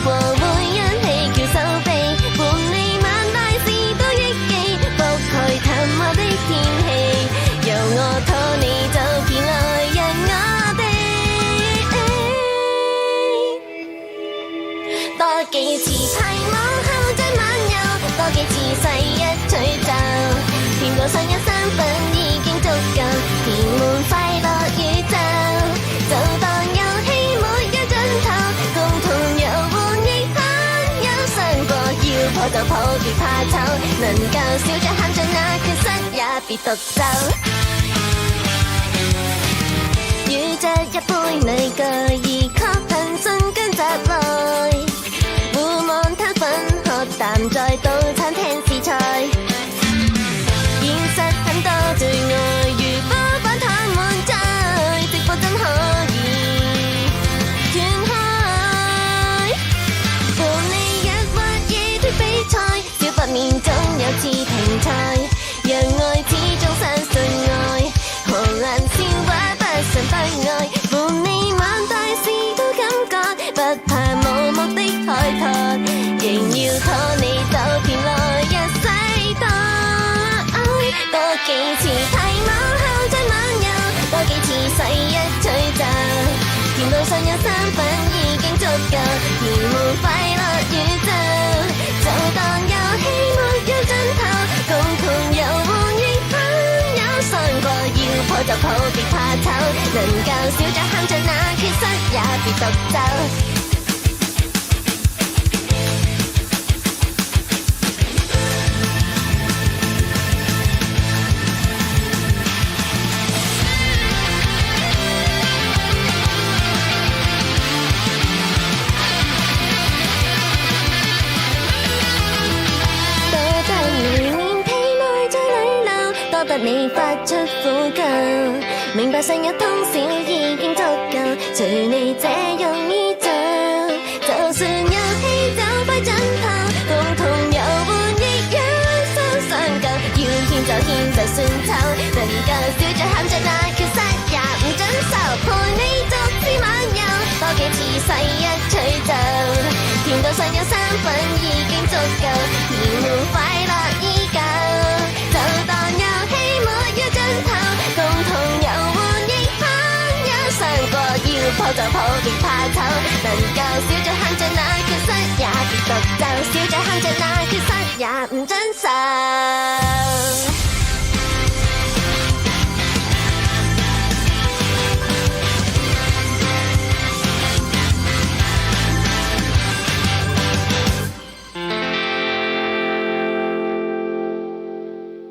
過每一起叫手臂，伴你萬大事都憶記，覆蓋淡漠的天氣，由我拖你走遍愛人我地。多幾次排網後再漫遊，多幾次細一咀嚼，甜到上一三分已經足夠，填滿快樂宇宙。就當遊戲沒有盡頭，共同遊玩亦很有傷過，要破就破，別怕醜，能夠笑着喊着那缺失也別獨奏。遇着一杯女巨兒，確憑瞬間襲來，互望他粉喝淡，再到餐廳試菜。現實很多最愛，如波板他們在直播真可以斷開。伴你日或夜的比賽，少不免總有次停賽，讓愛始終相信愛，豪顏笑話不信不愛，伴你晚大事都感覺，不怕無目的開拓，仍要拖你走遍來日世代。多幾次睇網後再漫遊，多幾次細一咀嚼，甜到上有三分已經足夠，填滿快樂宇宙。就當遊戲沒有盡頭，共同遊玩亦很有傷過，要破就破，別怕醜，能夠笑着喊着那缺失也別獨奏。多得你發出呼救，明白上有通宵已經足夠，隨你這容易做，就算遊戲就快盡頭，共同遊玩亦一生相救，要獻就獻就算醜，能夠笑着喊着那缺失也唔准受，陪你逐次漫遊，多幾次細一咀嚼，甜到上有三分已經足夠，填滿快樂依舊。就當遊戲沒有盡頭，共同遊玩亦很有傷過，要破就破，別怕醜，能夠笑着喊着那缺失也別獨奏，笑着喊着那缺失也唔准受。